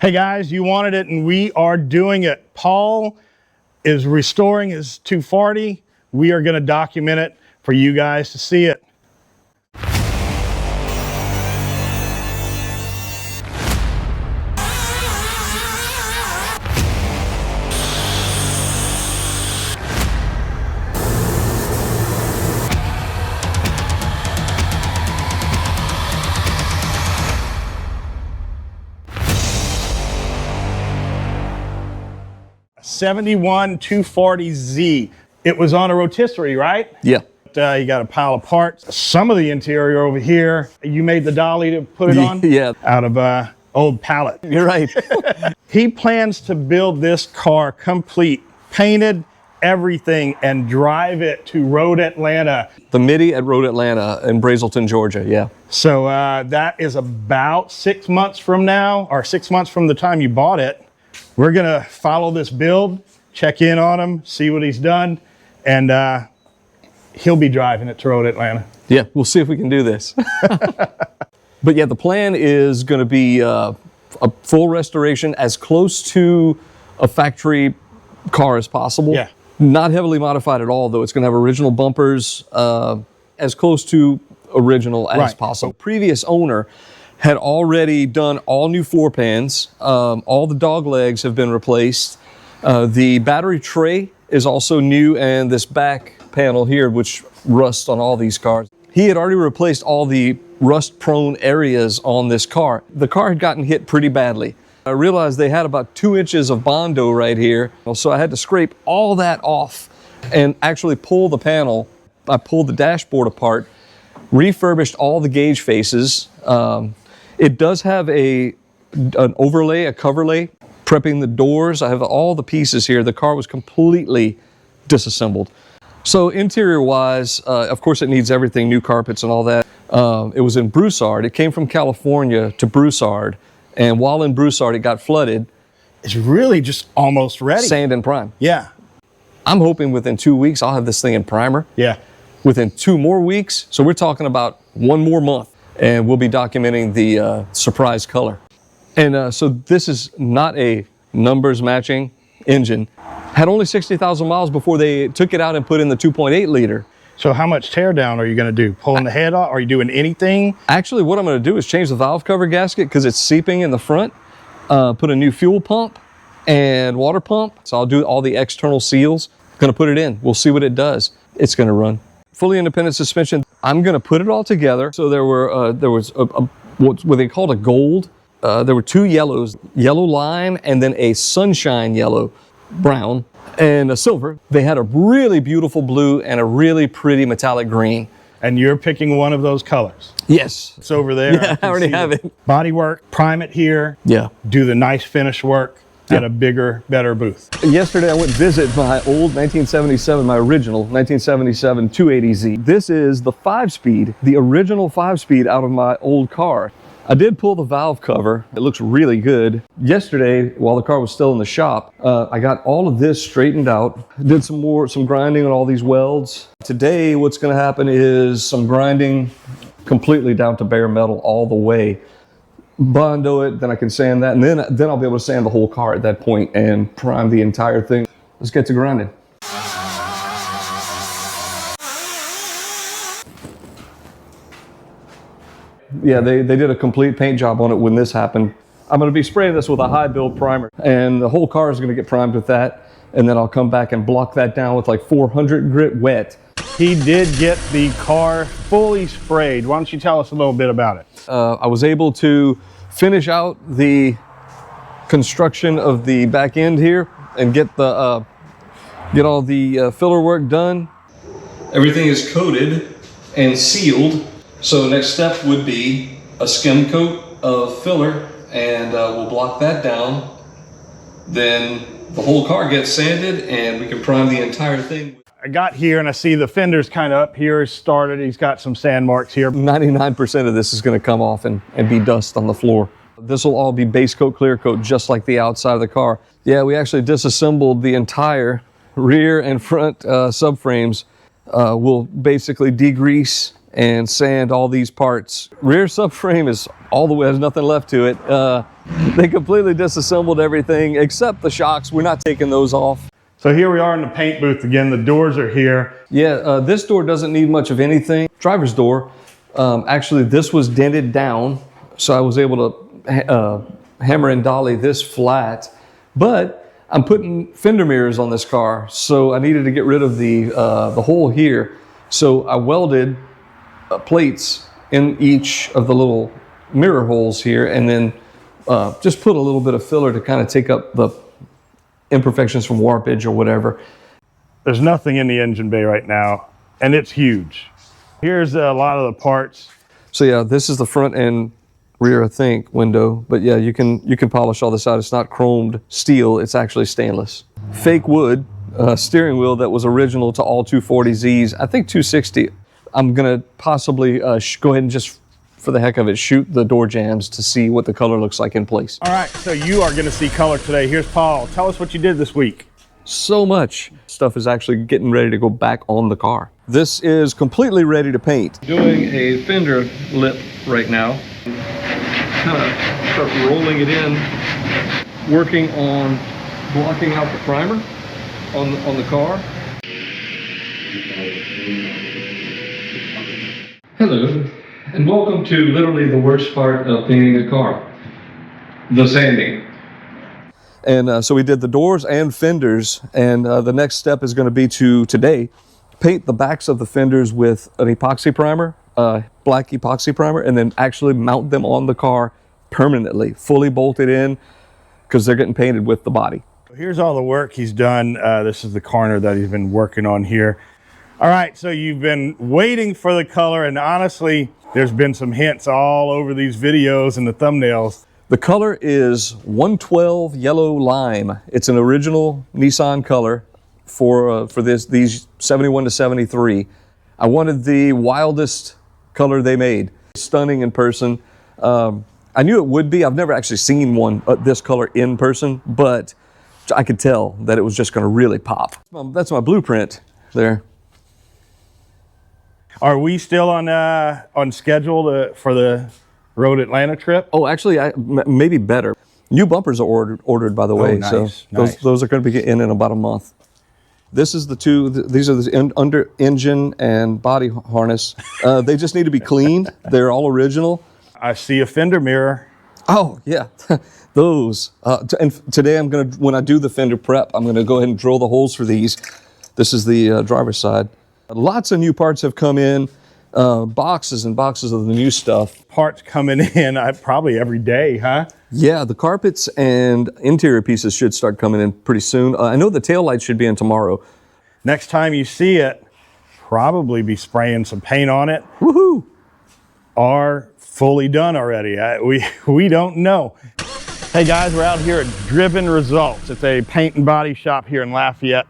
Hey guys, you wanted it and we are doing it. Paul is restoring his 240. We are going to document it for you guys to see it. '71 240Z. It was on a rotisserie, right? Yeah. You got a pile of parts. Some of the interior over here, you made the dolly to put it on? Yeah. Out of old pallet. You're right. He plans to build this car complete, painted, everything, and drive it to Road Atlanta. The MIDI at Road Atlanta in Brazelton, Georgia, yeah. So that is about 6 months from now, or 6 months from the time you bought it. We're gonna follow this build, check in on him, see what he's done, and he'll be driving it to Road Atlanta. Yeah, we'll see if we can do this. But yeah, the plan is gonna be a full restoration, as close to a factory car as possible. Yeah. Not heavily modified at all, though. It's gonna have original bumpers, as close to original as possible. Previous owner had already done all new floor pans. All the dog legs have been replaced. The battery tray is also new, and this back panel here, which rusts on all these cars. He had already replaced all the rust-prone areas on this car. The car had gotten hit pretty badly. I realized they had about 2 inches of Bondo right here, so I had to scrape all that off and actually pull the panel. I pulled the dashboard apart, refurbished all the gauge faces. It does have an overlay, a coverlay, prepping the doors. I have all the pieces here. The car was completely disassembled. So interior-wise, of course it needs everything, new carpets and all that. It was in Broussard. It came from California to Broussard, and while in Broussard it got flooded. It's really just almost ready. Sand and prime. Yeah. I'm hoping within 2 weeks I'll have this thing in primer. Yeah. Within 2 more weeks, so we're talking about 1 more month, and we'll be documenting the surprise color. And so this is not a numbers matching engine. Had only 60,000 miles before they took it out and put in the 2.8 liter. So how much tear down are you going to do? Pulling the head off? Are you doing anything? Actually, what I'm going to do is change the valve cover gasket because it's seeping in the front. Put a new fuel pump and water pump. So I'll do all the external seals. Going to put it in. We'll see what it does. It's going to run. Fully independent suspension. I'm going to put it all together. So there was what they called a gold. There were 2 yellows, yellow lime, and then a sunshine yellow, brown, and a silver. They had a really beautiful blue and a really pretty metallic green. And you're picking one of those colors? Yes. It's over there. Yeah, I already have it. Bodywork, prime it here. Yeah. Do the nice finish work at a bigger, better booth. Yesterday I went visit my old 1977, my original 1977 280Z. This is the 5-speed, the original 5-speed out of my old car. I did pull the valve cover. It looks really good. Yesterday, while the car was still in the shop, I got all of this straightened out. Did some grinding on all these welds. Today, what's gonna happen is some grinding completely down to bare metal all the way. Bondo it, then I can sand that, and then I'll be able to sand the whole car at that point and prime the entire thing. Let's get to grinding. Yeah, they did a complete paint job on it when this happened. I'm going to be spraying this with a high build primer, and the whole car is going to get primed with that, and then I'll come back and block that down with like 400 grit wet. He did get the car fully sprayed. Why don't you tell us a little bit about it? I was able to finish out the construction of the back end here and get all the filler work done. Everything is coated and sealed. So next step would be a skim coat of filler, and we'll block that down. Then the whole car gets sanded and we can prime the entire thing. I got here and I see the fender's kind of up here started. He's got some sand marks here. 99% of this is going to come off and be dust on the floor. This will all be base coat, clear coat, just like the outside of the car. Yeah, we actually disassembled the entire rear and front subframes. We'll basically degrease and sand all these parts. Rear subframe is all the way, there's nothing left to it. They completely disassembled everything except the shocks. We're not taking those off. So here we are in the paint booth again. The doors are here. Yeah, this door doesn't need much of anything. Driver's door, actually this was dented down, so I was able to hammer and dolly this flat, but I'm putting fender mirrors on this car, so I needed to get rid of the hole here. So I welded plates in each of the little mirror holes here, and then just put a little bit of filler to kind of take up the imperfections from warpage or whatever. There's nothing in the engine bay right now, and it's huge. Here's a lot of the parts. So yeah, this is the front and rear, I think, window. But yeah, you can polish all this out. It's not chromed steel, it's actually stainless. Fake wood steering wheel that was original to all 240Zs, I think 260. I'm gonna possibly go ahead and just, for the heck of it, shoot the door jambs to see what the color looks like in place. All right, so you are gonna see color today. Here's Paul. Tell us what you did this week. So much stuff is actually getting ready to go back on the car. This is completely ready to paint. Doing a fender lip right now. Kind of start rolling it in, working on blocking out the primer on the car. Hello, and welcome to literally the worst part of painting a car, the sanding. And so we did the doors and fenders, and the next step is going to be to today paint the backs of the fenders with an epoxy primer, black epoxy primer, and then actually mount them on the car permanently, fully bolted in, because they're getting painted with the body. Here's all the work he's done. This is the corner that he's been working on here. All right, so you've been waiting for the color, and honestly, there's been some hints all over these videos and the thumbnails. The color is 112 yellow lime. It's an original Nissan color for these 71 to 73. I wanted the wildest color they made. Stunning in person. I knew it would be. I've never actually seen one this color in person, but I could tell that it was just going to really pop. That's my blueprint there. Are we still on schedule for the Road Atlanta trip? Oh, actually, maybe better. New bumpers are ordered, by the way. Nice, so nice. Those are going to be in about a month. This is these are the under engine and body harness. They just need to be cleaned. They're all original. I see a fender mirror. Oh yeah, those. And today when I do the fender prep, I'm gonna go ahead and drill the holes for these. This is the driver's side. Lots of new parts have come in. Boxes and boxes of the new stuff. Parts coming in probably every day, huh? Yeah, the carpets and interior pieces should start coming in pretty soon. I know the taillights should be in tomorrow. Next time you see it, probably be spraying some paint on it. Woohoo! Or fully done already. We don't know. Hey guys, we're out here at Driven Results. It's a paint and body shop here in Lafayette.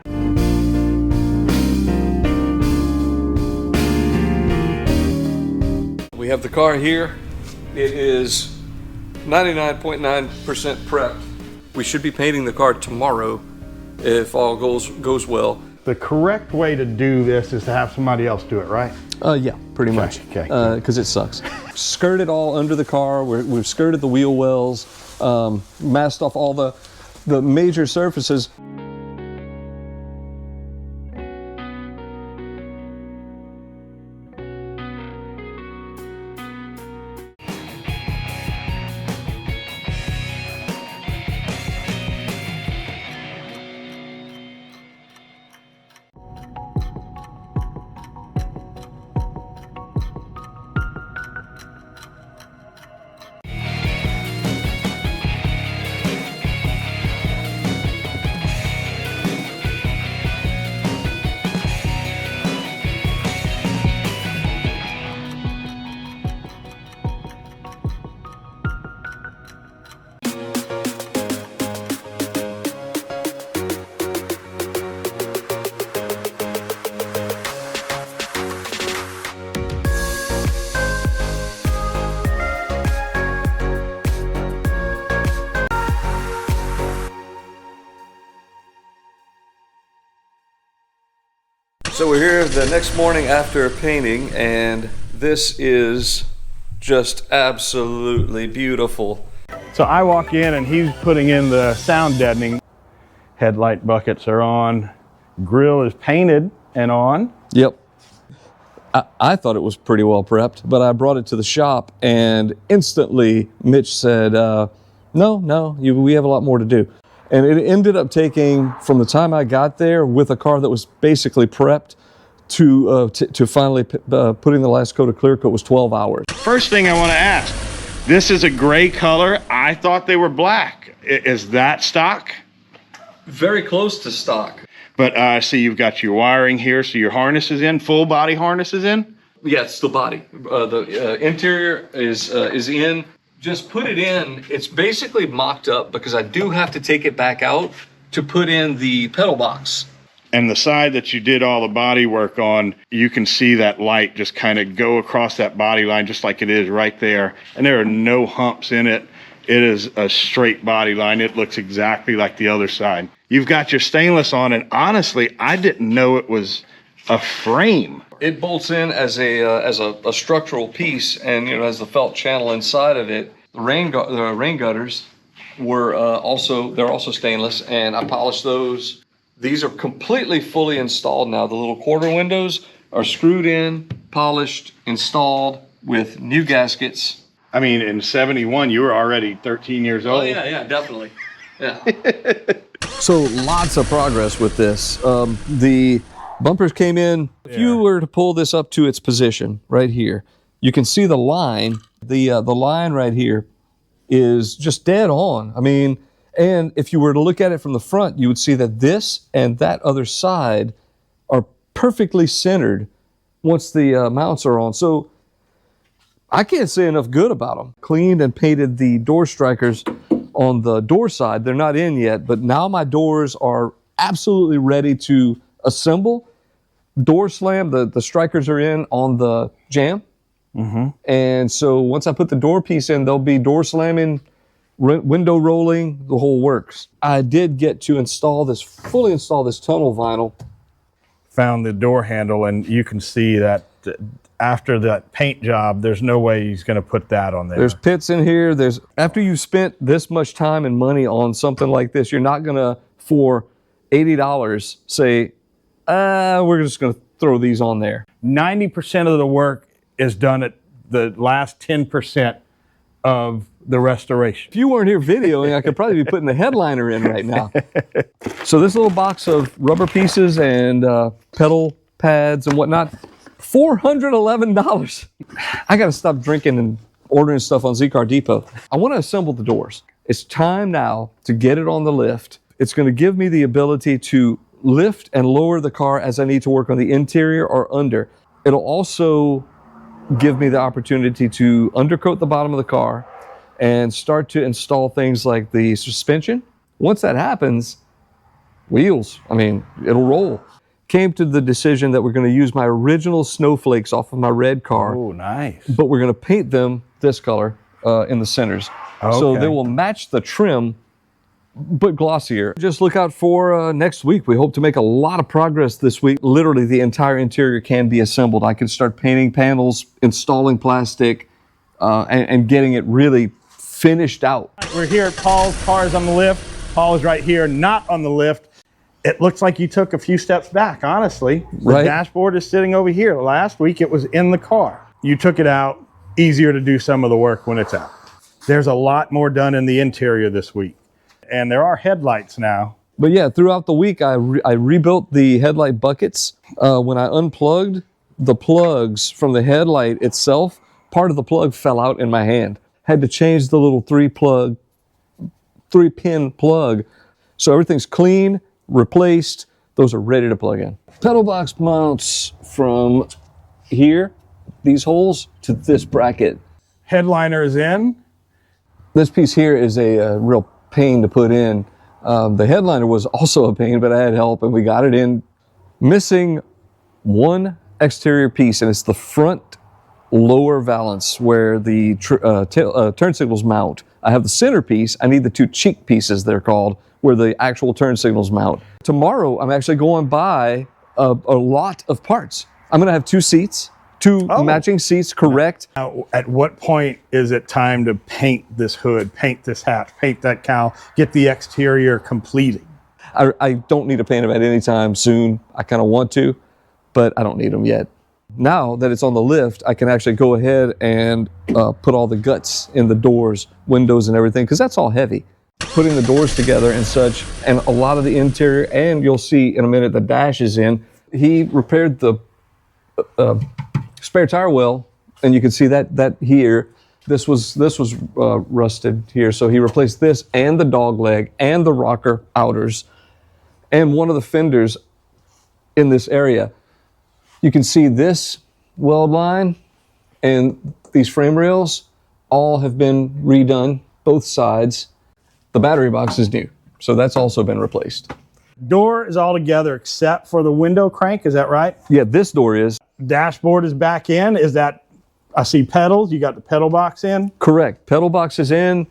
We have the car here. It is 99.9% prepped. We should be painting the car tomorrow if all goes well. The correct way to do this is to have somebody else do it, right? Yeah, pretty much. Okay. Because it sucks. Skirted all under the car. We've skirted the wheel wells, masked off all the major surfaces. So we're here the next morning after painting, and This is just absolutely beautiful. So I walk in and he's putting in the sound deadening. Headlight buckets are on. Grill is painted and on. Yep. I thought it was pretty well prepped, but I brought it to the shop and instantly Mitch said, no, we have a lot more to do. And it ended up taking, from the time I got there with a car that was basically prepped to finally putting the last coat of clear coat was 12 hours. First thing I want to ask, this is a gray color. I thought they were black. Is that stock? Very close to stock. But I see you've got your wiring here, so your harness is in, full body harness is in? Yeah, it's the body. The interior is in. Just put it in. It's basically mocked up because I do have to take it back out to put in the pedal box. And the side that you did all the body work on, you can see that light just kind of go across that body line just like it is right there. And there are no humps in it. It is a straight body line. It looks exactly like the other side. You've got your stainless on, and honestly, I didn't know it was a frame. It bolts in as a structural piece, and has the felt channel inside of it. The rain gutters were also stainless, and I polished those. These are completely fully installed now. The little quarter windows are screwed in, polished, installed with new gaskets. I mean, in 71, you were already 13 years old. Oh yeah, definitely. Yeah. So lots of progress with this. The bumpers came in. If you were to pull this up to its position right here, you can see the line. The line right here is just dead on. I mean, and if you were to look at it from the front, you would see that this and that other side are perfectly centered once the mounts are on. So I can't say enough good about them. Cleaned and painted the door strikers on the door side. They're not in yet, but now my doors are absolutely ready to assemble. Door slam, the strikers are in on the jamb. Mm-hmm. And so once I put the door piece in, there'll be door slamming, window rolling, the whole works. I did get to fully install this tunnel vinyl. Found the door handle, and you can see that after that paint job, there's no way he's going to put that on there. There's pits in here. After you've spent this much time and money on something like this, you're not going to, for $80, say, we're just going to throw these on there. 90% of the work is done at the last 10% of the restoration. If you weren't here videoing, I could probably be putting the headliner in right now. So this little box of rubber pieces and pedal pads and whatnot, $411. I got to stop drinking and ordering stuff on Z-Car Depot. I want to assemble the doors. It's time now to get it on the lift. It's going to give me the ability to lift and lower the car as I need to work on the interior or under. It'll also give me the opportunity to undercoat the bottom of the car and start to install things like the suspension. Once that happens, wheels, it'll roll. Came to the decision that we're going to use my original snowflakes off of my red car. Oh, nice. But we're going to paint them this color in the centers. Okay. So they will match the trim, but glossier. Just look out for next week. We hope to make a lot of progress this week. Literally, the entire interior can be assembled. I can start painting panels, installing plastic, and getting it really finished out. We're here at Paul's. Car's on the lift. Paul is right here, not on the lift. It looks like you took a few steps back, honestly. The dashboard is sitting over here. Last week, it was in the car. You took it out. Easier to do some of the work when it's out. There's a lot more done in the interior this week. And there are headlights now. But yeah, throughout the week, I rebuilt the headlight buckets. When I unplugged the plugs from the headlight itself, part of the plug fell out in my hand. Had to change the little 3-pin plug. So everything's clean, replaced. Those are ready to plug in. Pedal box mounts from here, these holes, to this bracket. Headliner is in. This piece here is a real pain to put in. The headliner was also a pain, but I had help and we got it in. Missing one exterior piece, and it's the front lower valance where the turn signals mount. I have the center piece. I need the two cheek pieces, they're called, where the actual turn signals mount. Tomorrow, I'm actually going by a lot of parts. I'm gonna have 2 seats, Two matching seats, correct. Now, at what point is it time to paint this hood, paint this hatch, paint that cowl, get the exterior completed? I don't need to paint them at any time soon. I kind of want to, but I don't need them yet. Now that it's on the lift, I can actually go ahead and put all the guts in the doors, windows, and everything, because that's all heavy. Putting the doors together and such, and a lot of the interior, and you'll see in a minute the dash is in. He repaired the spare tire well, and you can see that here. This was rusted here, so he replaced this and the dog leg and the rocker outers and one of the fenders in this area. You can see this weld line and these frame rails all have been redone, both sides. The battery box is new, so that's also been replaced. Door is all together except for the window crank, is that right? Yeah, this door is. Dashboard is back in. Is that, I see pedals, you got the pedal box in? Correct. Pedal box is in,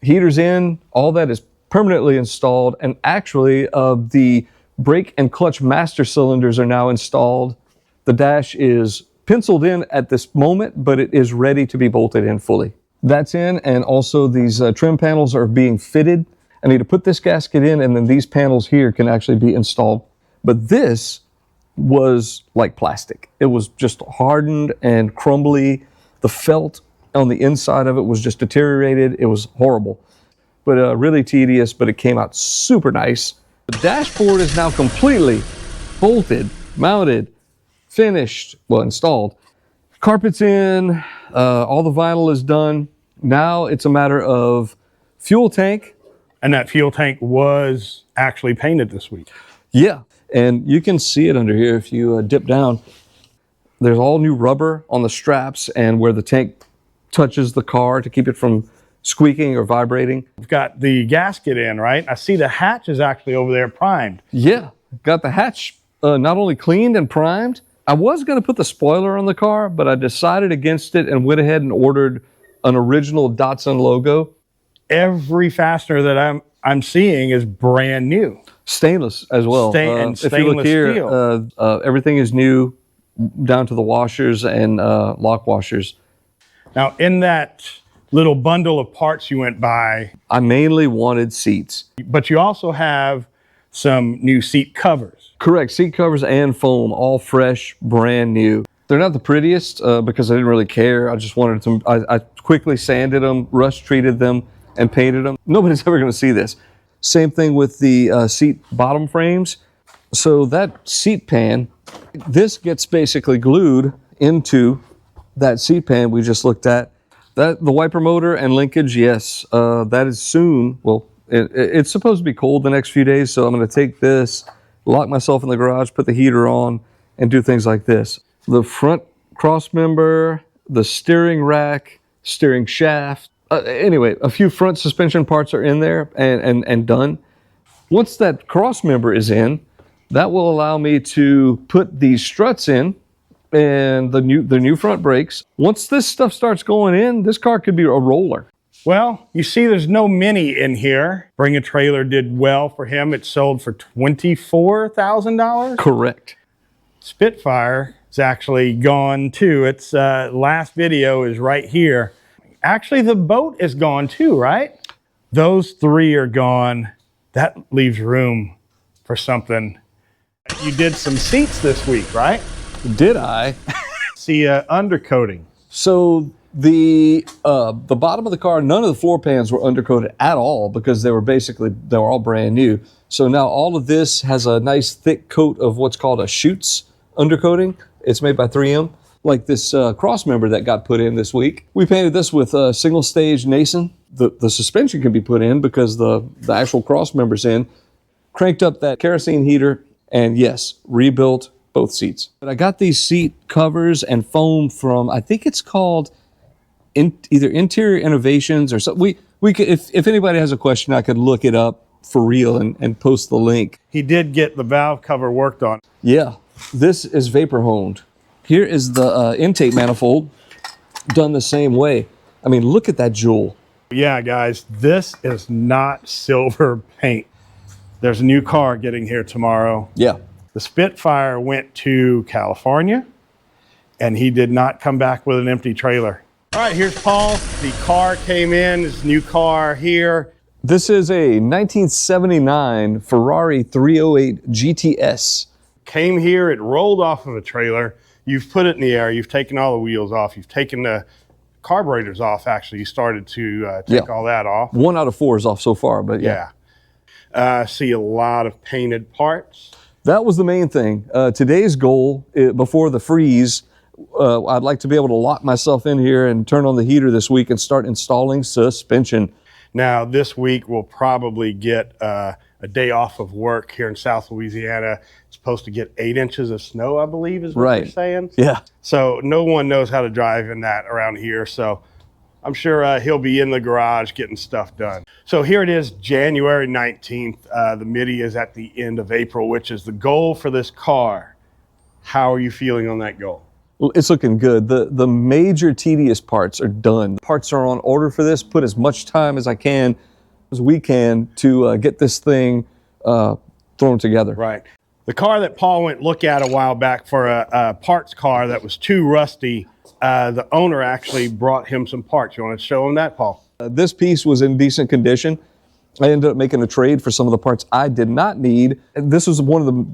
heater's in, all that is permanently installed, and actually the brake and clutch master cylinders are now installed. The dash is penciled in at this moment, but it is ready to be bolted in fully. That's in, and also these trim panels are being fitted. I need to put this gasket in, and then these panels here can actually be installed. But this was like plastic. It was just hardened and crumbly. The felt on the inside of it was just deteriorated. It was horrible, but really tedious, but it came out super nice. The dashboard is now completely bolted, mounted, finished, well, installed. Carpet's in, all the vinyl is done. Now it's a matter of fuel tank. And that fuel tank was actually painted this week. Yeah, and you can see it under here if you dip down. There's all new rubber on the straps and where the tank touches the car to keep it from squeaking or vibrating. We've got the gasket in, right? I see the hatch is actually over there primed. Yeah, got the hatch not only cleaned and primed. I was going to put the spoiler on the car, but I decided against it and went ahead and ordered an original Datsun logo. Every fastener that I'm seeing is brand new. Stainless as well. And if you look here, steel. Everything is new, down to the washers and lock washers. Now, in that little bundle of parts you went by, I mainly wanted seats. but you also have some new seat covers. Correct, seat covers and foam, all fresh, brand new. They're not the prettiest because I didn't really care. I just wanted to, I quickly sanded them, rust treated them, and painted them. Nobody's ever gonna see this. Same thing with the seat bottom frames. So that seat pan, this gets basically glued into that seat pan we just looked at. The wiper motor and linkage, yes, that is soon. Well, it's supposed to be cold the next few days, so I'm gonna take this, lock myself in the garage, put the heater on, and do things like this. The front cross member, the steering rack, steering shaft. Anyway, a few front suspension parts are in there and done. Once that cross member is in, that will allow me to put these struts in and the new front brakes. Once this stuff starts going in, this car could be a roller. Well, you see there's no Mini in here. Bring a Trailer did well for him. It sold for $24,000. Correct. Spitfire is actually gone too. Its last video is right here. Actually, the boat is gone too, right? Those three are gone. That leaves room for something. You did some seats this week, right? Did I? See undercoating. So the bottom of the car, none of the floor pans were undercoated at all because they were all brand new. So now all of this has a nice thick coat of what's called a Schutz undercoating. It's made by 3M. Like this cross member that got put in this week. We painted this with single stage Nason. The suspension can be put in because the actual cross member's in. Cranked up that kerosene heater and yes, rebuilt both seats. But I got these seat covers and foam from, I think it's called either Interior Innovations or something. We could, if anybody has a question, I could look it up for real and post the link. He did get the valve cover worked on. Yeah, this is vapor honed. Here is the intake manifold, done the same way. I mean, look at that jewel. Yeah, guys, this is not silver paint. There's a new car getting here tomorrow. Yeah. The Spitfire went to California, and he did not come back with an empty trailer. All right, here's Paul. The car came in, his new car here. This is a 1979 Ferrari 308 GTS. Came here, it rolled off of a trailer. You've put it in the air, you've taken all the wheels off, you've taken the carburetors off, actually. You started to take all that off. 1 out of 4 is off so far, but yeah. See a lot of painted parts. That was the main thing. Today's goal, before the freeze, I'd like to be able to lock myself in here and turn on the heater this week and start installing suspension. Now, this week we'll probably get a day off of work here in South Louisiana. It's supposed to get 8 inches of snow, I believe, is what they're saying. Yeah. So no one knows how to drive in that around here. So I'm sure he'll be in the garage getting stuff done. So here it is, January 19th. The MIDI is at the end of April, which is the goal for this car. How are you feeling on that goal? Well, it's looking good. The major tedious parts are done. Parts are on order for this. Put as much time as we can to get this thing thrown together. Right. The car that Paul went look at a while back for a parts car that was too rusty, the owner actually brought him some parts. You want to show him that, Paul? This piece was in decent condition. I ended up making a trade for some of the parts I did not need. This was one of the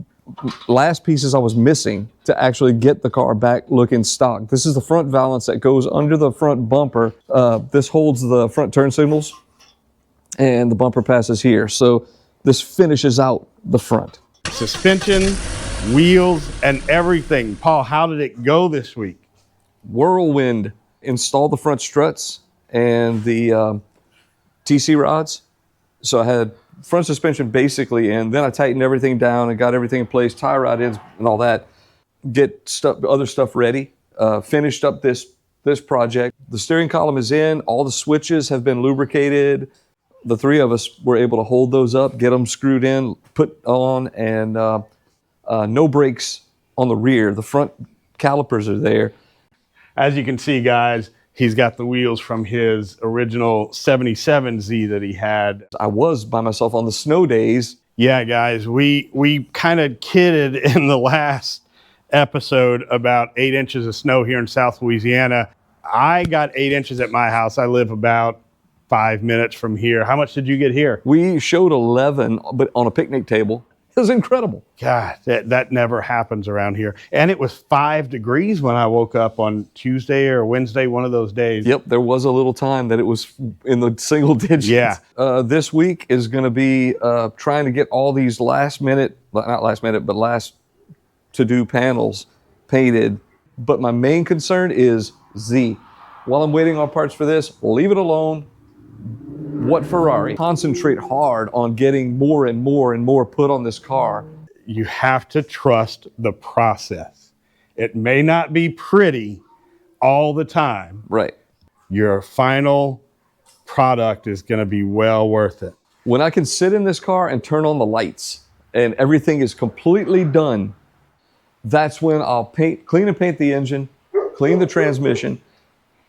last pieces I was missing to actually get the car back looking stock. This is the front valance that goes under the front bumper. This holds the front turn signals, and the bumper passes here. So this finishes out the front. Suspension, wheels, and everything. Paul, how did it go this week? Whirlwind. Installed the front struts and the TC rods. So I had front suspension basically, and then I tightened everything down and got everything in place, tie rod ends and all that. Get other stuff ready. Finished up this project. The steering column is in. All the switches have been lubricated. The 3 of us were able to hold those up, get them screwed in, put on, and no brakes on the rear. The front calipers are there. As you can see, guys, he's got the wheels from his original 77Z that he had. I was by myself on the snow days. Yeah, guys, we kind of kidded in the last episode about 8 inches of snow here in South Louisiana. I got 8 inches at my house. I live about 5 minutes from here. How much did you get here? We showed 11, but on a picnic table. It was incredible. God, that never happens around here. And it was 5 degrees when I woke up on Tuesday or Wednesday, one of those days. Yep, there was a little time that it was in the single digits. Yeah. This week is going to be trying to get all these last to-do panels painted. But my main concern is Z. While I'm waiting on parts for this, leave it alone. What Ferrari? Concentrate hard on getting more and more and more put on this car. You have to trust the process. It may not be pretty all the time. Right. Your final product is going to be well worth it. When I can sit in this car and turn on the lights and everything is completely done, that's when I'll clean and paint the engine, clean the transmission,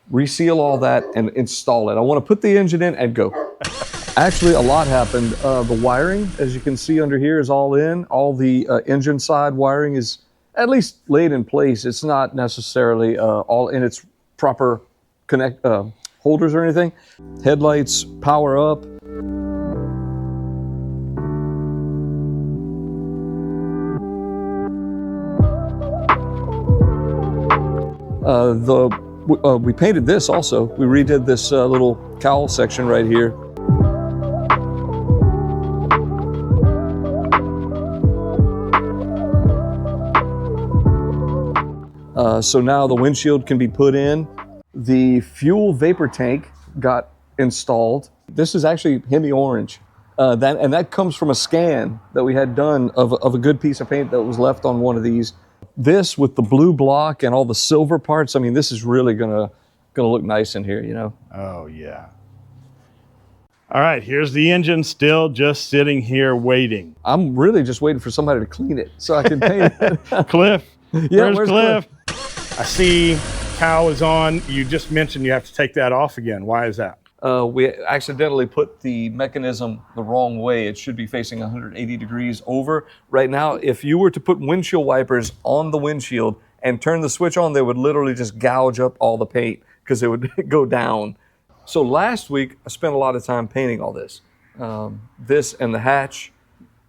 reseal all that, and install it. I want to put the engine in and go. Actually, a lot happened. The wiring, as you can see under here, is all in. All the engine side wiring is at least laid in place. It's not necessarily all in its proper holders or anything. Headlights, power up. We painted this also. We redid this little cowl section right here. So now the windshield can be put in. The fuel vapor tank got installed. This is actually Hemi orange. That comes from a scan that we had done of a good piece of paint that was left on one of these. This with the blue block and all the silver parts, I mean, this is really gonna look nice in here, you know? Oh, yeah. All right, here's the engine still just sitting here waiting. I'm really just waiting for somebody to clean it so I can paint it. Cliff, Yeah, where's Cliff? I see cowl is on. You just mentioned you have to take that off again. Why is that? We accidentally put the mechanism the wrong way. It should be facing 180 degrees over. Right now, if you were to put windshield wipers on the windshield and turn the switch on, they would literally just gouge up all the paint because it would go down. So last week, I spent a lot of time painting all this. This and the hatch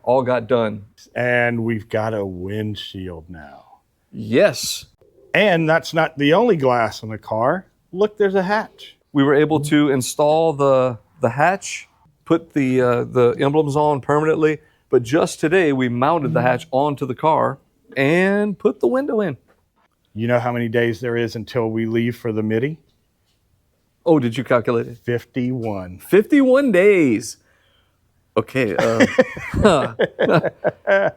all got done. And we've got a windshield now. Yes. And that's not the only glass in the car. Look, there's a hatch. We were able to install the hatch, put the emblems on permanently, but just today we mounted the hatch onto the car and put the window in. You know how many days there is until we leave for the Midi? Oh, did you calculate it? 51. 51 days. Okay.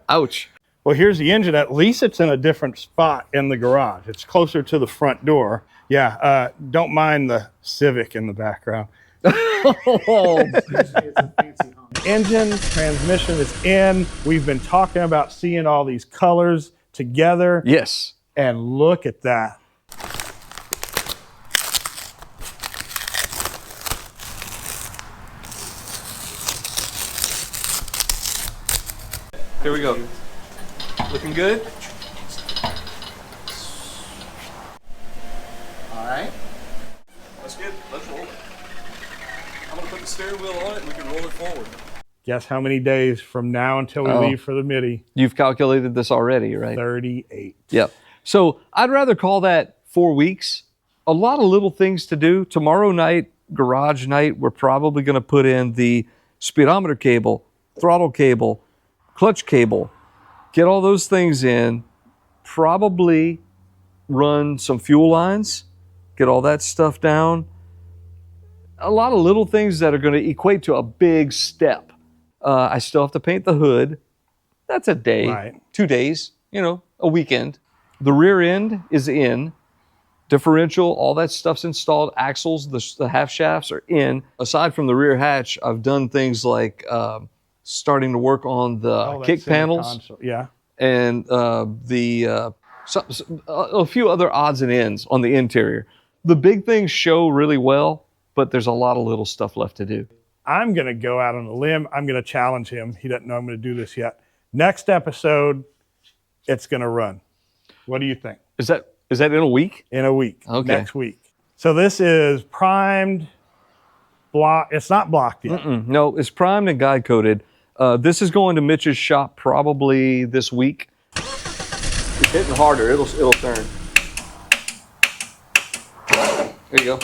Ouch. Well, here's the engine. At least it's in a different spot in the garage. It's closer to the front door. Yeah, don't mind the Civic in the background. Engine, transmission is in. We've been talking about seeing all these colors together. Yes. And look at that. Here we go. Looking good? All right. That's good. Let's roll it. I'm going to put the steering wheel on it and we can roll it forward. Guess how many days from now until we leave for the Midi? You've calculated this already, right? 38. Yep. So I'd rather call that 4 weeks. A lot of little things to do. Tomorrow night, garage night, we're probably going to put in the speedometer cable, throttle cable, clutch cable, get all those things in, probably run some fuel lines, get all that stuff down. A lot of little things that are going to equate to a big step. I still have to paint the hood. That's a day, Right. 2 days, a weekend. The rear end is in. Differential, all that stuff's installed. Axles, the half shafts are in. Aside from the rear hatch, I've done things like starting to work on the That's kick in the panels console. Yeah. and a few other odds and ends on the interior. The big things show really well, but there's a lot of little stuff left to do. I'm going to go out on a limb. I'm going to challenge him. He doesn't know I'm going to do this yet. Next episode, it's going to run. What do you think? Is that in a week? In a week. Okay. Next week. So this is primed, block. It's not blocked yet. No, it's primed and guide coated. This is going to Mitch's shop probably this week. It's hitting harder. It'll turn. There you go.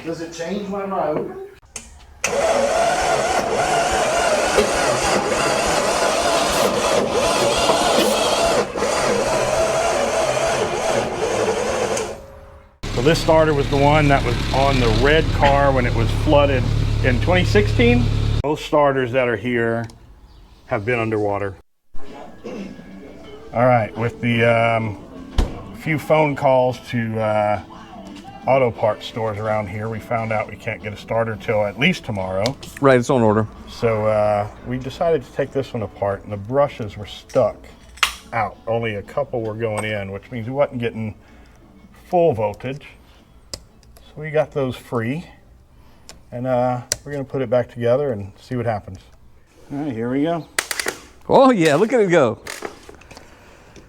Does it change when I open it? So this starter was the one that was on the red car when it was flooded in 2016. Most starters that are here have been underwater. All right, with the few phone calls to auto parts stores around here, we found out we can't get a starter till at least tomorrow. Right, it's on order. So we decided to take this one apart, and the brushes were stuck out. Only a couple were going in, which means we wasn't getting full voltage. So we got those free, and we're gonna put it back together and see what happens. All right, here we go. Oh yeah, look at it go.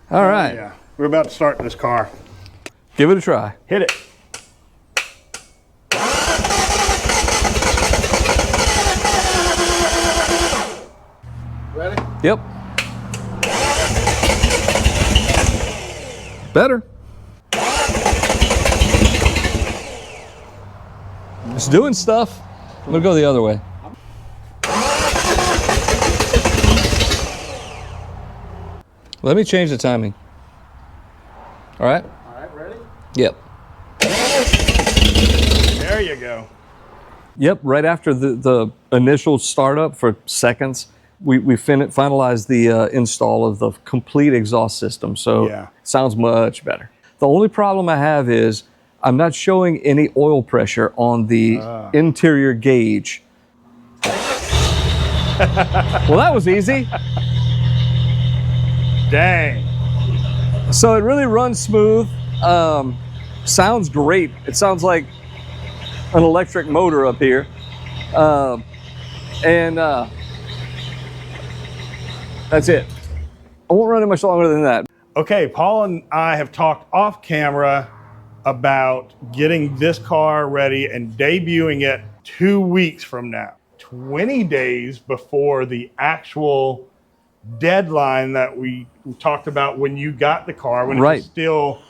All right. Yeah, we're about to start this car. Give it a try. Hit it. Ready? Yep. Better. It's doing stuff. I'm gonna go the other way. Let me change the timing. All right? All right, ready? Yep. There you go. Yep, right after the initial startup for seconds, we finalized the install of the complete exhaust system, so Yeah. it sounds much better. The only problem I have is I'm not showing any oil pressure on the interior gauge. Well, that was easy. Dang. So it really runs smooth. Sounds great. It sounds like an electric motor up here. That's it. I won't run it much longer than that. Okay, Paul and I have talked off camera about getting this car ready and debuting it 2 weeks from now, 20 days before the actual deadline that we talked about when you got the car, when it was still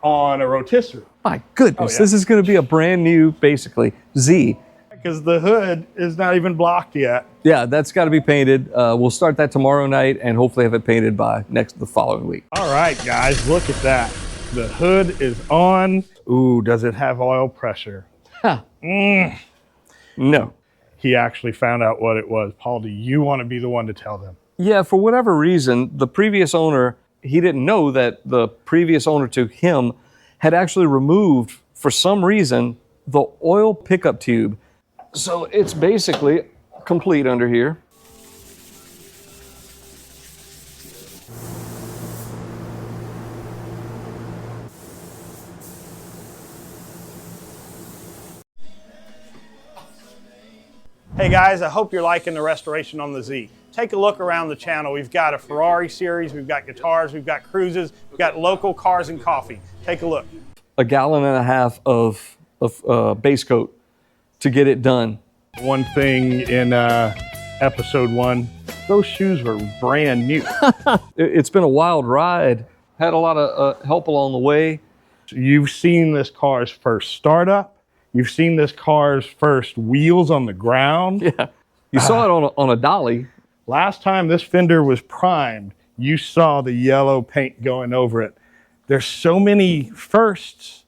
on a rotisserie. My goodness, this is going to be a brand new, basically, Z. Because the hood is not even blocked yet. Yeah, that's got to be painted. We'll start that tomorrow night and hopefully have it painted by the following week. All right, guys, look at that. The hood is on. Ooh, does it have oil pressure? Huh. No. He actually found out what it was. Paul, do you want to be the one to tell them? Yeah, for whatever reason, the previous owner, he didn't know that the previous owner to him had actually removed, for some reason, the oil pickup tube. So it's basically complete under here. Hey guys, I hope you're liking the restoration on the Z. Take a look around the channel. We've got a Ferrari series, we've got guitars, we've got cruises, we've got local cars and coffee. Take a look. 1.5 gallons of base coat to get it done. One thing in episode 1, those shoes were brand new. It's been a wild ride. Had a lot of help along the way. You've seen this car's first startup. You've seen this car's first wheels on the ground. Yeah, you saw it on a dolly. Last time this fender was primed, you saw the yellow paint going over it. There's so many firsts.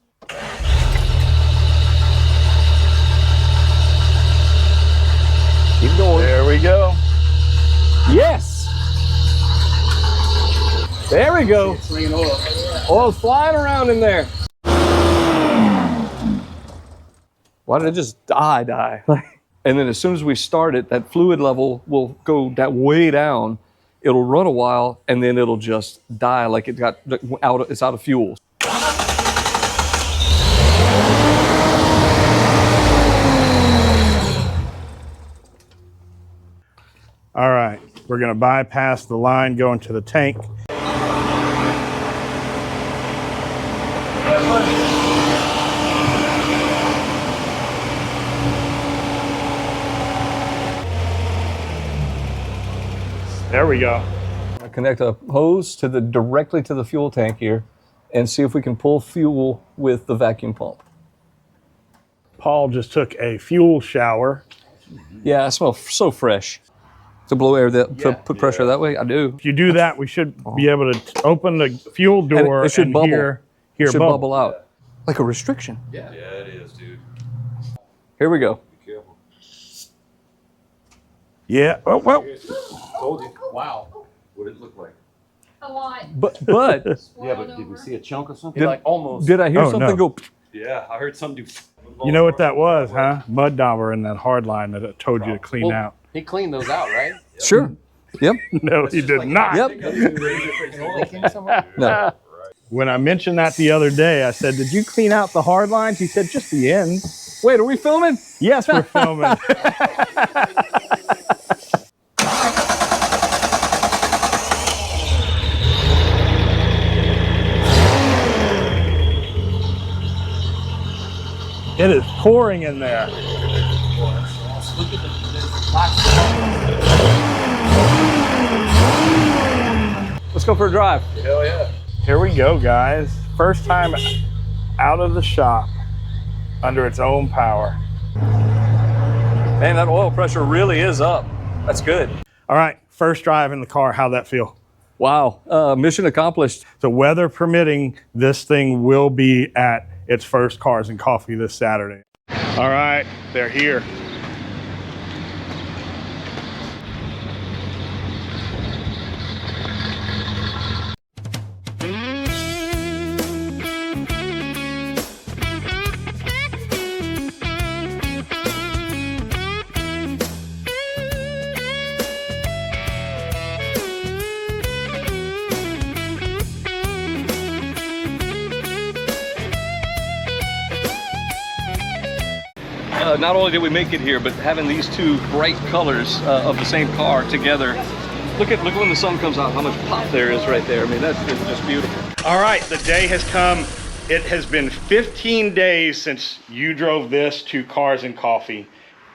Keep going. There we go. Yes. There we go. Oil's flying around in there. Why did it just die? And then as soon as we start it, that fluid level will go that way down. It'll run a while, and then it'll just die like it's out of fuel. All right, we're gonna bypass the line going to the tank. There we go. I connect a hose directly to the fuel tank here and see if we can pull fuel with the vacuum pump. Paul just took a fuel shower. Yeah, I smell so fresh. To blow air, to put pressure that way, I do. If you do that, we should be able to open the fuel door and it should bubble. hear It should bubble out. Like a restriction. Yeah, it is, dude. Here we go. Be careful. Yeah. Oh, well. Told you. Wow. What did it look like? A lot. But Yeah, but did we see a chunk of something? did, did I hear Oh, something no. go? Yeah, I heard something do. You know what that was, huh? Mud dauber in that hard line that I told you to clean out. He cleaned those out, right? Sure. Yep. No, he did not. Yep. No. When I mentioned that the other day, I said, did you clean out the hard lines? He said, just the ends. Wait, are we filming? Yes, we're filming. It is pouring in there. Let's go for a drive. Hell yeah. Here we go, guys. First time out of the shop under its own power. Man, that oil pressure really is up. That's good. All right, first drive in the car. How'd that feel? Wow. Mission accomplished. So weather permitting, this thing will be at its first Cars and Coffee this Saturday. All right, they're here. not only did we make it here, but having these two bright colors of the same car together. Look when the sun comes out, how much pop there is right there. I mean, that's just beautiful. All right, the day has come. It has been 15 days since you drove this to Cars and Coffee.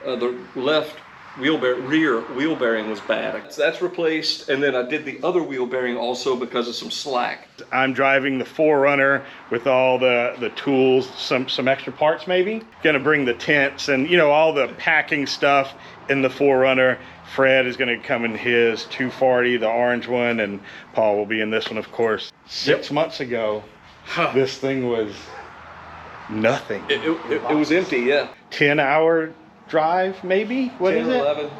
The left rear wheel bearing was bad. So that's replaced, and then I did the other wheel bearing also because of some slack. I'm driving the 4Runner with all the tools, some extra parts maybe. Gonna bring the tents and all the packing stuff in the 4Runner. Fred is gonna come in his 240, the orange one, and Paul will be in this one, of course. 6 months ago, this thing was nothing. It was empty, yeah. 10-hour drive, maybe? What is it? 11.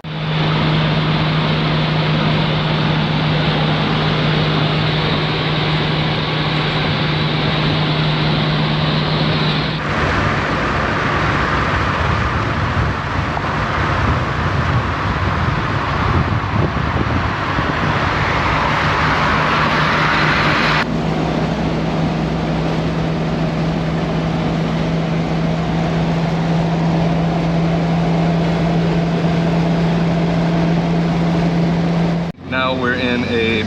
Now we're in a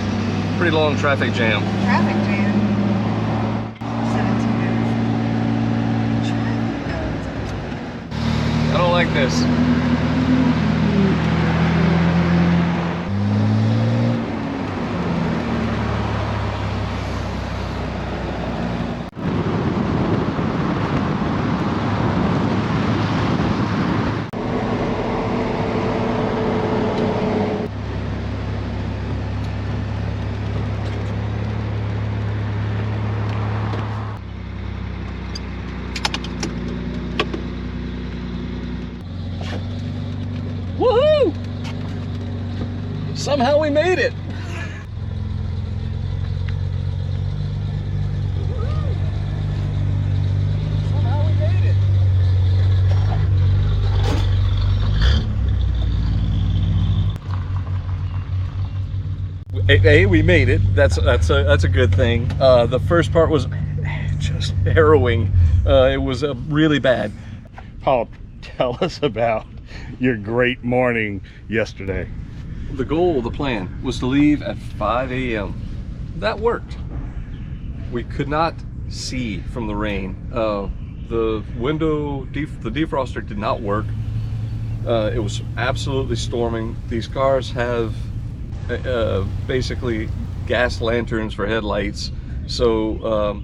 pretty long traffic jam. Traffic jam. 17 minutes. I don't like this. Woohoo! Somehow we made it. Somehow we made it. Hey, we made it. That's a good thing. The first part was just harrowing. It was really bad. Paul, tell us about your great morning yesterday. The goal, the plan, was to leave at 5 a.m. That worked. We could not see from the rain. The window, the defroster did not work. It was absolutely storming. These cars have basically gas lanterns for headlights. So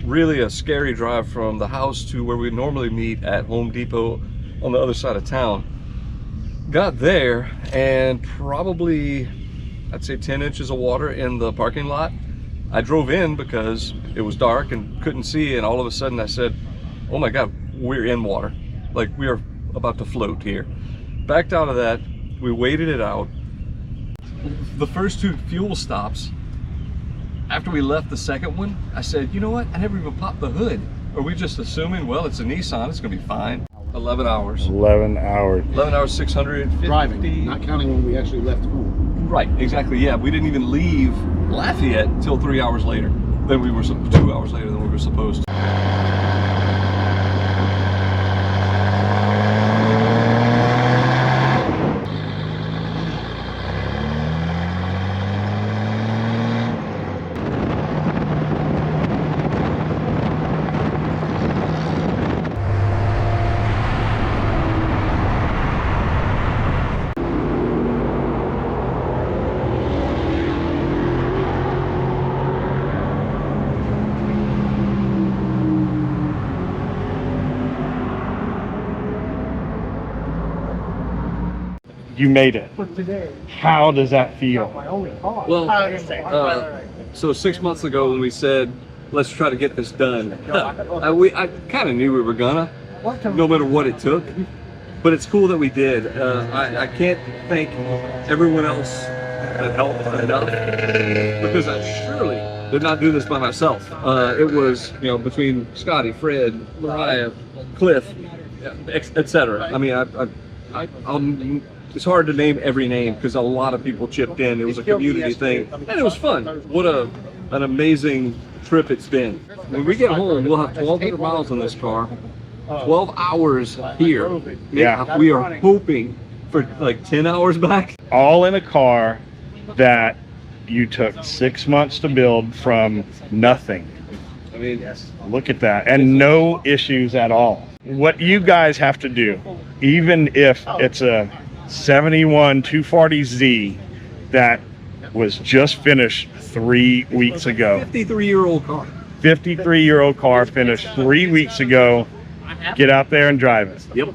really a scary drive from the house to where we normally meet at Home Depot on the other side of town. Got there and probably, I'd say 10 inches of water in the parking lot. I drove in because it was dark and couldn't see, and all of a sudden I said, oh my God, we're in water. Like, we are about to float here. Backed out of that, we waited it out. The first two fuel stops, after we left the second one, I said, you know what, I never even popped the hood. Are we just assuming, well, it's a Nissan, it's gonna be fine? 11 hours. 11 hours. 11 hours, 650. Driving, not counting when we actually left home. Right, exactly, yeah. We didn't even leave Lafayette until 3 hours later. Then we were, 2 hours later than we were supposed to. You made it. How does that feel? Well, so 6 months ago when we said, let's try to get this done, I kind of knew we were gonna, no matter what it took. But it's cool that we did. I can't thank everyone else that helped enough, because I surely did not do this by myself. It was, between Scotty, Fred, Mariah, Cliff, etc. I mean, it's hard to name every name because a lot of people chipped in. It was a community thing, and it was fun. What an amazing trip it's been. When we get home, we'll have 1,200 miles on this car. 12 hours here. Yeah. We are hoping for like 10 hours back. All in a car that you took 6 months to build from nothing. I mean, Look at that. And no issues at all. What you guys have to do, even if it's a 71 240Z that was just finished 3 weeks ago, 53-year-old car. 53-year-old car finished 3 weeks ago, get out there and drive it. Yep.